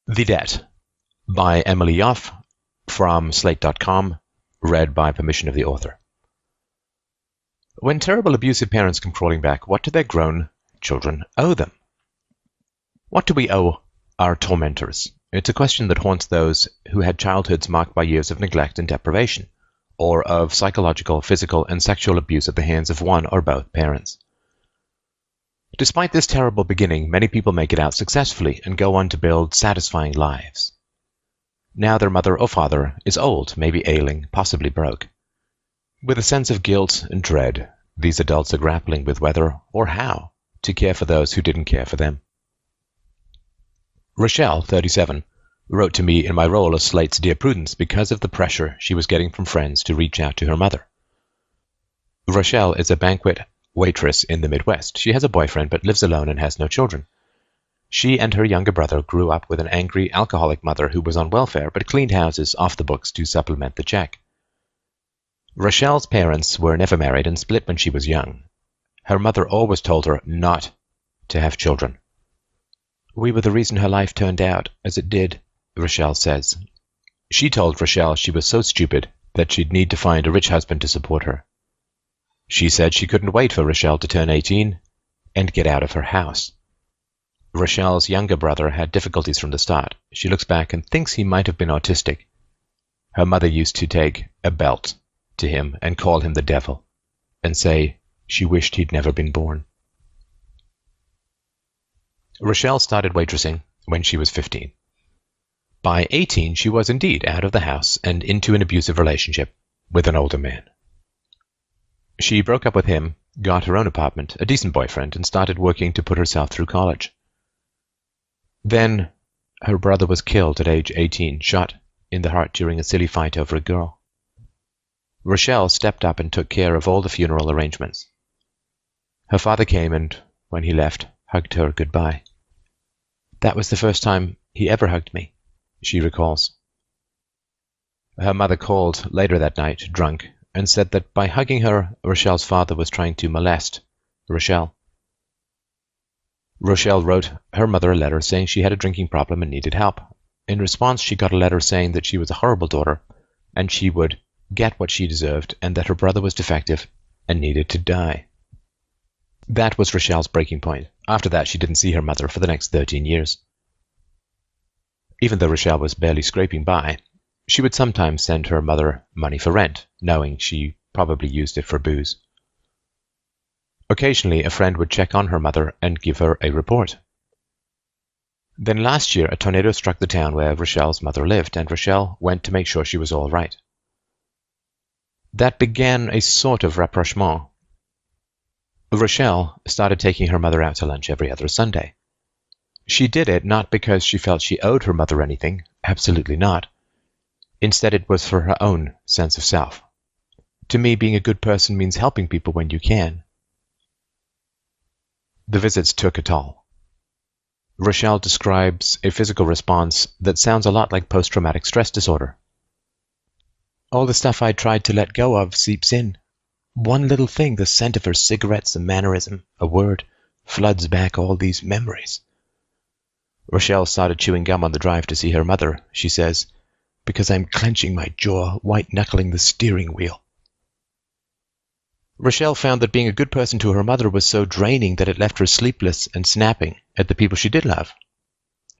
The Debt by Emily Yoff from Slate.com, read by permission of the author. When terrible abusive parents come crawling back, what do their grown children owe them? What do we owe our tormentors? It's a question that haunts those who had childhoods marked by years of neglect and deprivation, or of psychological, physical, and sexual abuse at the hands of one or both parents. Despite this terrible beginning, many people make it out successfully and go on to build satisfying lives. Now their mother or father is old, maybe ailing, possibly broke. With a sense of guilt and dread, these adults are grappling with whether or how to care for those who didn't care for them. Rochelle, 37, wrote to me in my role as Slate's Dear Prudence because of the pressure she was getting from friends to reach out to her mother. Rochelle is a banquet waitress in the Midwest. She has a boyfriend but lives alone and has no children. She and her younger brother grew up with an angry, alcoholic mother who was on welfare but cleaned houses off the books to supplement the check. Rochelle's parents were never married and split when she was young. Her mother always told her not to have children. We were the reason her life turned out as it did, Rochelle says. She told Rochelle she was so stupid that she'd need to find a rich husband to support her. She said she couldn't wait for Rochelle to turn 18 and get out of her house. Rochelle's younger brother had difficulties from the start. She looks back and thinks he might have been autistic. Her mother used to take a belt to him and call him the devil, and say she wished he'd never been born. Rochelle started waitressing when she was 15. By 18, she was indeed out of the house and into an abusive relationship with an older man. She broke up with him, got her own apartment, a decent boyfriend, and started working to put herself through college. Then her brother was killed at age 18, shot in the heart during a silly fight over a girl. Rochelle stepped up and took care of all the funeral arrangements. Her father came and, when he left, hugged her goodbye. That was the first time he ever hugged me, she recalls. Her mother called later that night, drunk, and said that by hugging her, Rochelle's father was trying to molest Rochelle. Rochelle wrote her mother a letter saying she had a drinking problem and needed help. In response, she got a letter saying that she was a horrible daughter and she would get what she deserved and that her brother was defective and needed to die. That was Rochelle's breaking point. After that, she didn't see her mother for the next 13 years. Even though Rochelle was barely scraping by, she would sometimes send her mother money for rent, knowing she probably used it for booze. Occasionally, a friend would check on her mother and give her a report. Then last year, a tornado struck the town where Rochelle's mother lived, and Rochelle went to make sure she was all right. That began a sort of rapprochement. Rochelle started taking her mother out to lunch every other Sunday. She did it not because she felt she owed her mother anything, absolutely not. Instead, it was for her own sense of self. To me, being a good person means helping people when you can. The visits took a toll. Rochelle describes a physical response that sounds a lot like post-traumatic stress disorder. All the stuff I tried to let go of seeps in. One little thing, the scent of her cigarettes, a mannerism, a word, floods back all these memories. Rochelle started chewing gum on the drive to see her mother, she says, because I'm clenching my jaw, white-knuckling the steering wheel. Rochelle found that being a good person to her mother was so draining that it left her sleepless and snapping at the people she did love.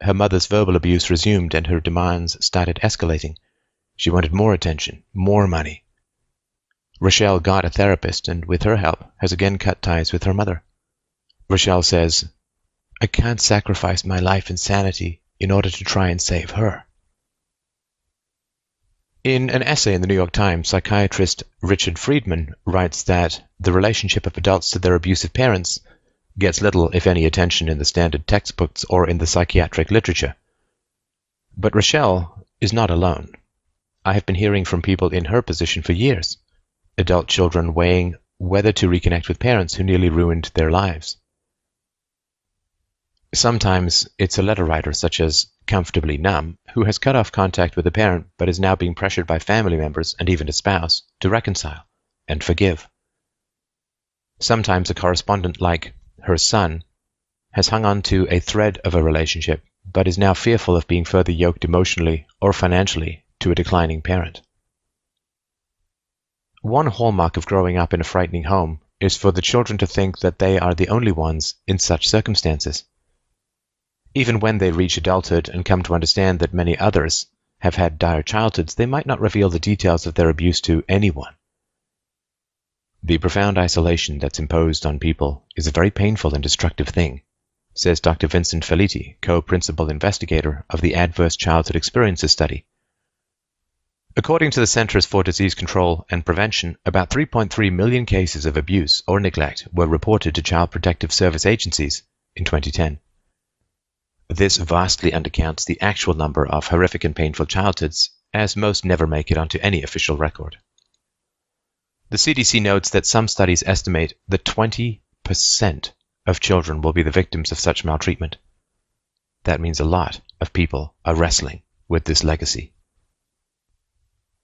Her mother's verbal abuse resumed and her demands started escalating. She wanted more attention, more money. Rochelle got a therapist and, with her help, has again cut ties with her mother. Rochelle says, I can't sacrifice my life and sanity in order to try and save her. In an essay in the New York Times, psychiatrist Richard Friedman writes that the relationship of adults to their abusive parents gets little, if any, attention in the standard textbooks or in the psychiatric literature. But Rochelle is not alone. I have been hearing from people in her position for years, adult children weighing whether to reconnect with parents who nearly ruined their lives. Sometimes it's a letter writer, such as Comfortably Numb, who has cut off contact with a parent but is now being pressured by family members and even a spouse to reconcile and forgive. Sometimes a correspondent like her son has hung on to a thread of a relationship but is now fearful of being further yoked emotionally or financially to a declining parent. One hallmark of growing up in a frightening home is for the children to think that they are the only ones in such circumstances. Even when they reach adulthood and come to understand that many others have had dire childhoods, they might not reveal the details of their abuse to anyone. The profound isolation that's imposed on people is a very painful and destructive thing, says Dr. Vincent Felitti, co-principal investigator of the Adverse Childhood Experiences Study. According to the Centers for Disease Control and Prevention, about 3.3 million cases of abuse or neglect were reported to Child Protective Service agencies in 2010. This vastly undercounts the actual number of horrific and painful childhoods, as most never make it onto any official record. The CDC notes that some studies estimate that 20% of children will be the victims of such maltreatment. That means a lot of people are wrestling with this legacy.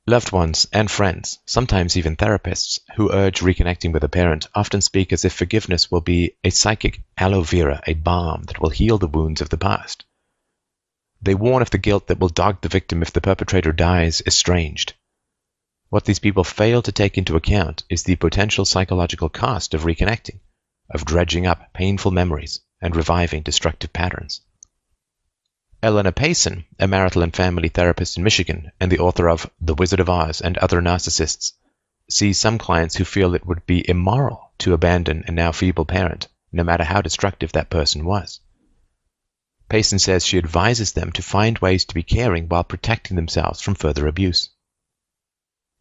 Loved ones and friends, sometimes even therapists, who urge reconnecting with a parent often speak as if forgiveness will be a psychic aloe vera, a balm that will heal the wounds of the past. They warn of the guilt that will dog the victim if the perpetrator dies estranged. What these people fail to take into account is the potential psychological cost of reconnecting, of dredging up painful memories and reviving destructive patterns. Eleanor Payson, a marital and family therapist in Michigan and the author of The Wizard of Oz and Other Narcissists, sees some clients who feel it would be immoral to abandon a now feeble parent, no matter how destructive that person was. Payson says she advises them to find ways to be caring while protecting themselves from further abuse.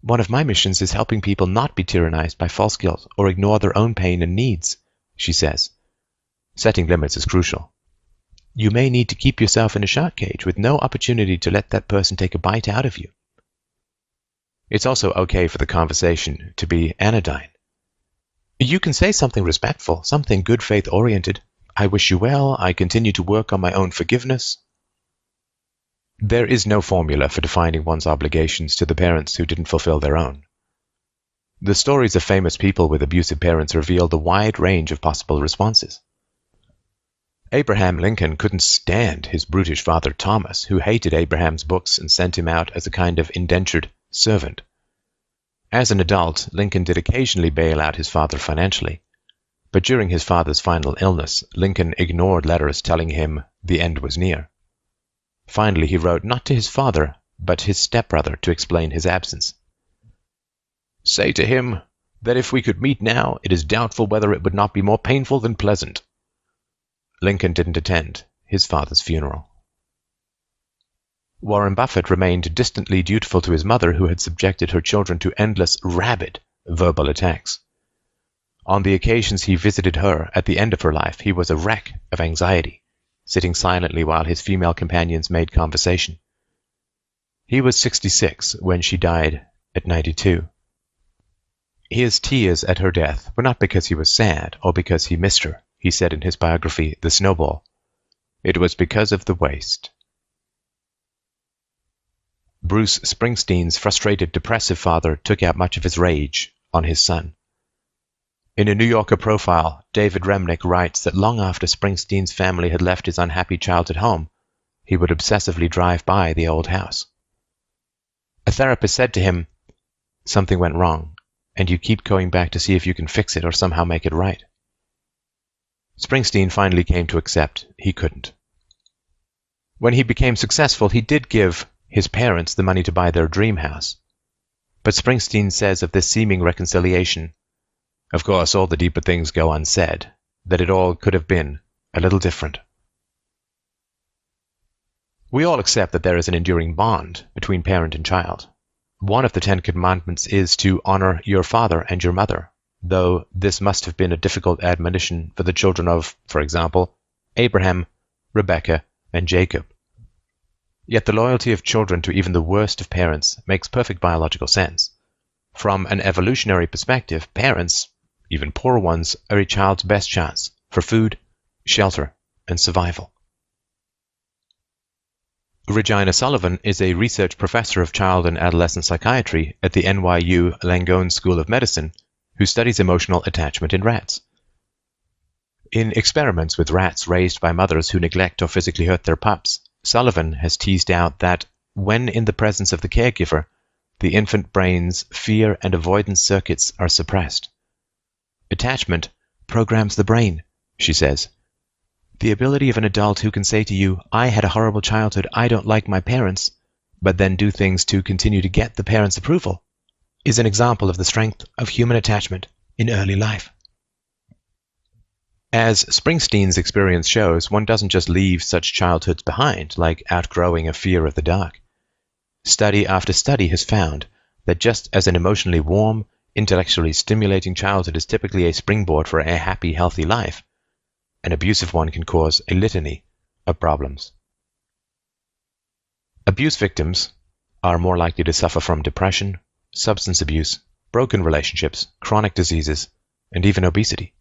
One of my missions is helping people not be tyrannized by false guilt or ignore their own pain and needs, she says. Setting limits is crucial. You may need to keep yourself in a shark cage with no opportunity to let that person take a bite out of you. It's also okay for the conversation to be anodyne. You can say something respectful, something good faith-oriented. I wish you well, I continue to work on my own forgiveness. There is no formula for defining one's obligations to the parents who didn't fulfill their own. The stories of famous people with abusive parents reveal the wide range of possible responses. Abraham Lincoln couldn't stand his brutish father Thomas, who hated Abraham's books and sent him out as a kind of indentured servant. As an adult, Lincoln did occasionally bail out his father financially, but during his father's final illness, Lincoln ignored letters telling him the end was near. Finally, he wrote not to his father, but his stepbrother to explain his absence. "Say to him that if we could meet now, it is doubtful whether it would not be more painful than pleasant." Lincoln didn't attend his father's funeral. Warren Buffett remained distantly dutiful to his mother, who had subjected her children to endless, rabid verbal attacks. On the occasions he visited her at the end of her life, he was a wreck of anxiety, sitting silently while his female companions made conversation. He was 66 when she died at 92. His tears at her death were not because he was sad or because he missed her, he said in his biography, The Snowball. It was because of the waste. Bruce Springsteen's frustrated, depressive father took out much of his rage on his son. In a New Yorker profile, David Remnick writes that long after Springsteen's family had left his unhappy childhood home, he would obsessively drive by the old house. A therapist said to him, "Something went wrong, and you keep going back to see if you can fix it or somehow make it right." Springsteen finally came to accept he couldn't. When he became successful, he did give his parents the money to buy their dream house. But Springsteen says of this seeming reconciliation, "Of course, all the deeper things go unsaid, that it all could have been a little different." We all accept that there is an enduring bond between parent and child. One of the 10 Commandments is to honor your father and your mother, though this must have been a difficult admonition for the children of, for example, Abraham, Rebekah, and Jacob. Yet the loyalty of children to even the worst of parents makes perfect biological sense. From an evolutionary perspective, parents, even poor ones, are a child's best chance for food, shelter, and survival. Regina Sullivan is a research professor of child and adolescent psychiatry at the NYU Langone School of Medicine who studies emotional attachment in rats. In experiments with rats raised by mothers who neglect or physically hurt their pups, Sullivan has teased out that when in the presence of the caregiver, the infant brain's fear and avoidance circuits are suppressed. Attachment programs the brain, she says. The ability of an adult who can say to you, "I had a horrible childhood, I don't like my parents," but then do things to continue to get the parents' approval, is an example of the strength of human attachment in early life. As Springsteen's experience shows, one doesn't just leave such childhoods behind, like outgrowing a fear of the dark. Study after study has found that just as an emotionally warm, intellectually stimulating childhood is typically a springboard for a happy, healthy life, an abusive one can cause a litany of problems. Abuse victims are more likely to suffer from depression, substance abuse, broken relationships, chronic diseases, and even obesity.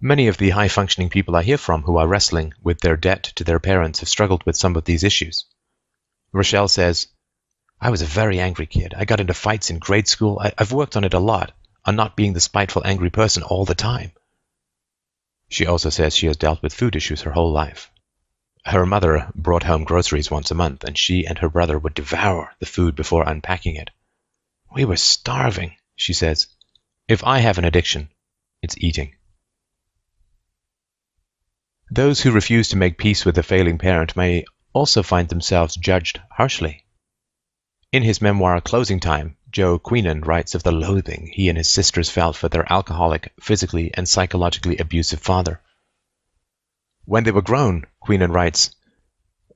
Many of the high-functioning people I hear from who are wrestling with their debt to their parents have struggled with some of these issues. Rochelle says, "I was a very angry kid. I got into fights in grade school. I've worked on it a lot, on not being the spiteful, angry person all the time." She also says she has dealt with food issues her whole life. Her mother brought home groceries once a month, and she and her brother would devour the food before unpacking it. "We were starving," she says. "If I have an addiction, it's eating." Those who refuse to make peace with a failing parent may also find themselves judged harshly. In his memoir Closing Time, Joe Queenan writes of the loathing he and his sisters felt for their alcoholic, physically and psychologically abusive father. When they were grown, Queenan writes,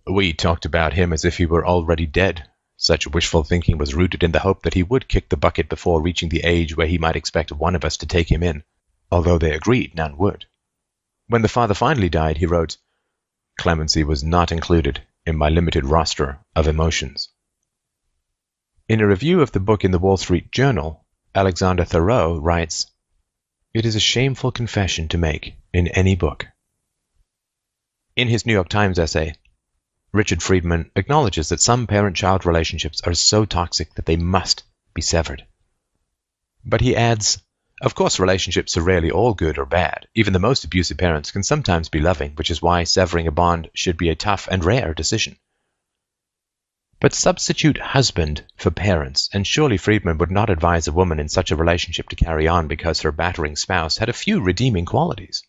"We talked about him as if he were already dead. Such wishful thinking was rooted in the hope that he would kick the bucket before reaching the age where he might expect one of us to take him in, although they agreed none would. When the father finally died," he wrote, "clemency was not included in my limited roster of emotions." In a review of the book in the Wall Street Journal, Alexander Thoreau writes, "It is a shameful confession to make in any book." In his New York Times essay, Richard Friedman acknowledges that some parent-child relationships are so toxic that they must be severed. But he adds, "Of course, relationships are rarely all good or bad. Even the most abusive parents can sometimes be loving, which is why severing a bond should be a tough and rare decision." But substitute husband for parents, and surely Friedman would not advise a woman in such a relationship to carry on because her battering spouse had a few redeeming qualities.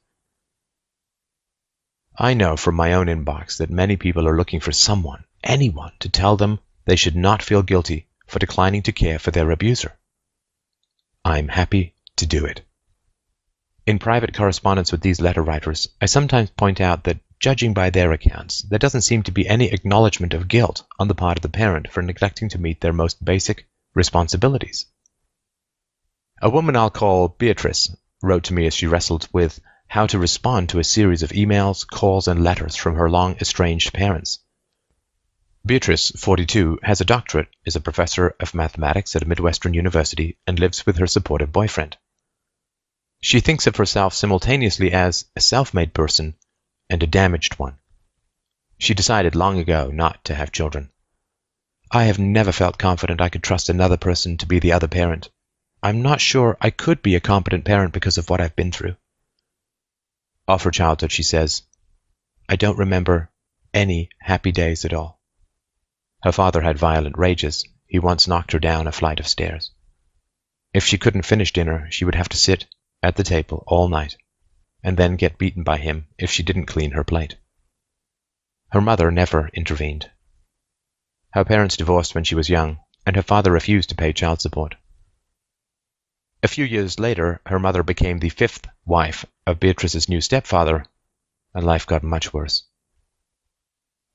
I know from my own inbox that many people are looking for someone, anyone, to tell them they should not feel guilty for declining to care for their abuser. I'm happy to do it. In private correspondence with these letter writers, I sometimes point out that, judging by their accounts, there doesn't seem to be any acknowledgement of guilt on the part of the parent for neglecting to meet their most basic responsibilities. A woman I'll call Beatrice wrote to me as she wrestled with how to respond to a series of emails, calls, and letters from her long-estranged parents. Beatrice, 42, has a doctorate, is a professor of mathematics at a Midwestern university, and lives with her supportive boyfriend. She thinks of herself simultaneously as a self-made person and a damaged one. She decided long ago not to have children. "I have never felt confident I could trust another person to be the other parent. I'm not sure I could be a competent parent because of what I've been through." Of her childhood, she says, "I don't remember any happy days at all." Her father had violent rages. He once knocked her down a flight of stairs. If she couldn't finish dinner, she would have to sit at the table all night, and then get beaten by him if she didn't clean her plate. Her mother never intervened. Her parents divorced when she was young, and her father refused to pay child support. A few years later, her mother became the fifth wife of Beatrice's new stepfather, and life got much worse.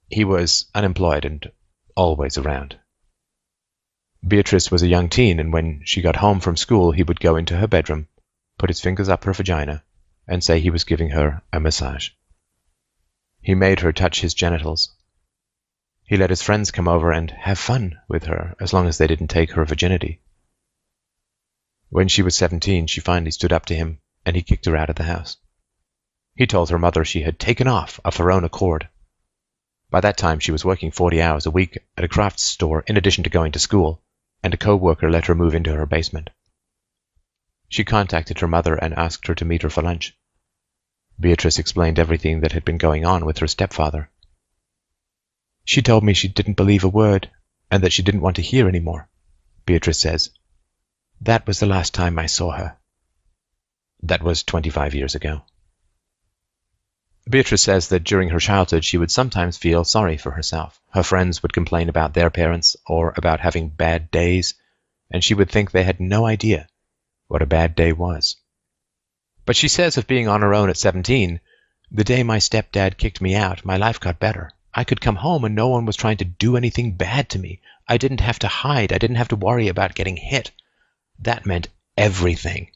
He was unemployed and always around. Beatrice was a young teen, and when she got home from school, he would go into her bedroom, put his fingers up her vagina, and say he was giving her a massage. He made her touch his genitals. He let his friends come over and have fun with her as long as they didn't take her virginity. When she was 17, she finally stood up to him, and he kicked her out of the house. He told her mother she had taken off of her own accord. By that time, she was working 40 hours a week at a crafts store in addition to going to school, and a co-worker let her move into her basement. She contacted her mother and asked her to meet her for lunch. Beatrice explained everything that had been going on with her stepfather. "She told me she didn't believe a word, and that she didn't want to hear any more," Beatrice says. "That was the last time I saw her." That was 25 years ago. Beatrice says that during her childhood she would sometimes feel sorry for herself. Her friends would complain about their parents or about having bad days, and she would think they had no idea what a bad day was. But she says of being on her own at 17, "The day my stepdad kicked me out, my life got better. I could come home and no one was trying to do anything bad to me. I didn't have to hide. I didn't have to worry about getting hit. That meant everything."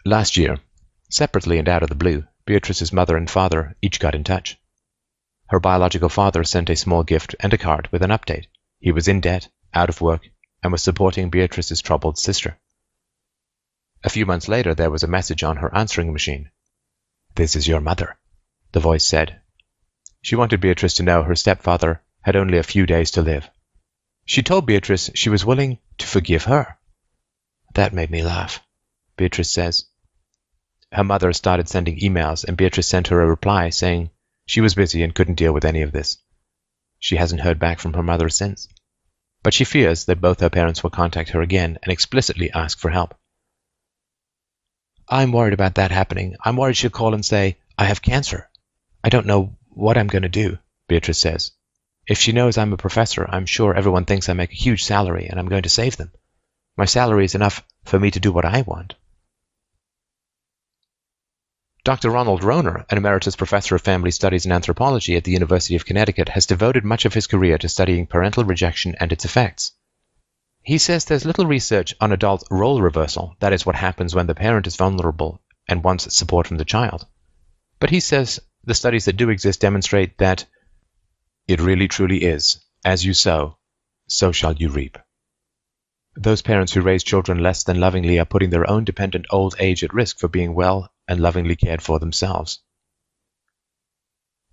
Last year, separately and out of the blue, Beatrice's mother and father each got in touch. Her biological father sent a small gift and a card with an update. He was in debt, out of work, and was supporting Beatrice's troubled sister. A few months later, there was a message on her answering machine. "This is your mother," the voice said. She wanted Beatrice to know her stepfather had only a few days to live. She told Beatrice she was willing to forgive her. "That made me laugh," Beatrice says. Her mother started sending emails, and Beatrice sent her a reply saying she was busy and couldn't deal with any of this. She hasn't heard back from her mother since, but she fears that both her parents will contact her again and explicitly ask for help. "I'm worried about that happening. I'm worried she'll call and say, 'I have cancer.' I don't know what I'm going to do," Beatrice says. "If she knows I'm a professor, I'm sure everyone thinks I make a huge salary and I'm going to save them. My salary is enough for me to do what I want." Dr. Ronald Rohner, an emeritus professor of family studies and anthropology at the University of Connecticut, has devoted much of his career to studying parental rejection and its effects. He says there's little research on adult role reversal, that is what happens when the parent is vulnerable and wants support from the child. But he says the studies that do exist demonstrate that it really truly is, as you sow, so shall you reap. Those parents who raise children less than lovingly are putting their own dependent old age at risk for being well and lovingly cared for themselves.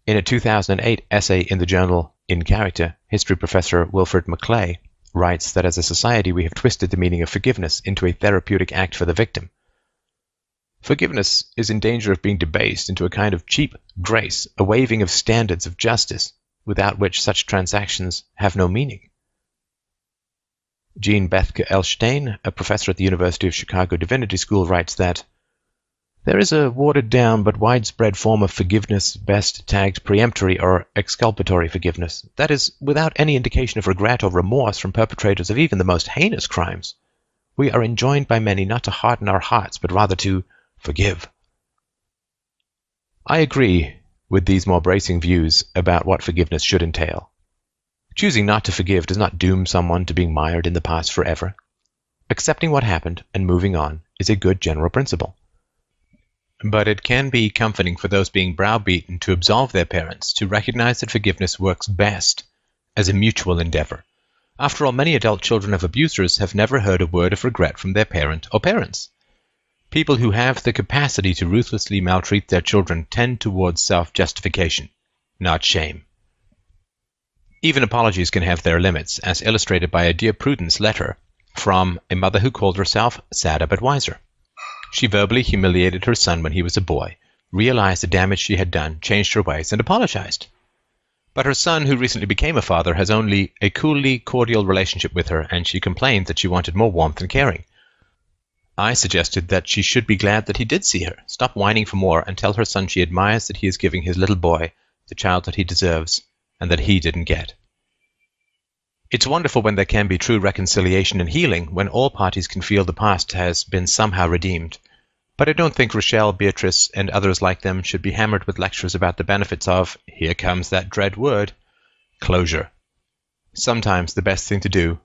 In a 2008 essay in the journal In Character, history professor Wilfred McClay writes that as a society we have twisted the meaning of forgiveness into a therapeutic act for the victim. Forgiveness is in danger of being debased into a kind of cheap grace, a waiving of standards of justice, without which such transactions have no meaning. Jean Bethke Elstein, a professor at the University of Chicago Divinity School, writes that there is a watered-down but widespread form of forgiveness best tagged peremptory or exculpatory forgiveness, that is, without any indication of regret or remorse from perpetrators of even the most heinous crimes. We are enjoined by many not to harden our hearts, but rather to forgive. I agree with these more bracing views about what forgiveness should entail. Choosing not to forgive does not doom someone to being mired in the past forever. Accepting what happened and moving on is a good general principle. But it can be comforting for those being browbeaten to absolve their parents, to recognize that forgiveness works best as a mutual endeavor. After all, many adult children of abusers have never heard a word of regret from their parent or parents. People who have the capacity to ruthlessly maltreat their children tend towards self-justification, not shame. Even apologies can have their limits, as illustrated by a Dear Prudence letter from a mother who called herself Sadder but Wiser. She verbally humiliated her son when he was a boy, realized the damage she had done, changed her ways, and apologized. But her son, who recently became a father, has only a coolly cordial relationship with her, and she complained that she wanted more warmth and caring. I suggested that she should be glad that he did see her, stop whining for more, and tell her son she admires that he is giving his little boy the childhood he deserves and that he didn't get. It's wonderful when there can be true reconciliation and healing, when all parties can feel the past has been somehow redeemed. But I don't think Rochelle, Beatrice, and others like them should be hammered with lectures about the benefits of, here comes that dread word, closure. Sometimes the best thing to do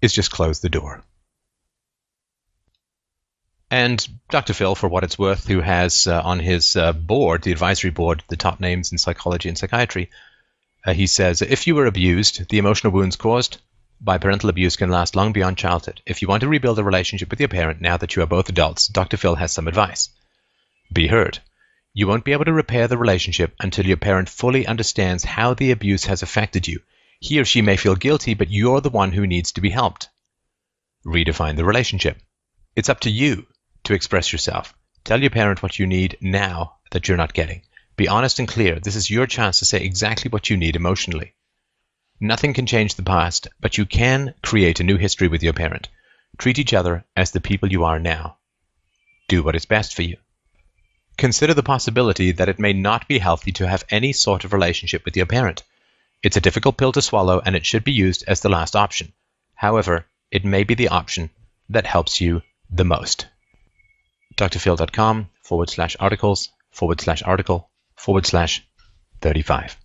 is just close the door. And Dr. Phil, for what it's worth, who has on his board, the advisory board, the top names in psychology and psychiatry, he says, if you were abused, the emotional wounds caused by parental abuse can last long beyond childhood. If you want to rebuild a relationship with your parent now that you are both adults, Dr. Phil has some advice. Be heard. You won't be able to repair the relationship until your parent fully understands how the abuse has affected you. He or she may feel guilty, but you're the one who needs to be helped. Redefine the relationship. It's up to you to express yourself, Tell your parent what you need now that you're not getting. Be honest and clear. This is your chance to say exactly what you need emotionally. Nothing can change the past, but you can create a new history with your parent. Treat each other as the people you are now. Do what is best for you. Consider the possibility that it may not be healthy to have any sort of relationship with your parent. It's a difficult pill to swallow, and it should be used as the last option. However, it may be the option that helps you the most. drphil.com/articles/article/35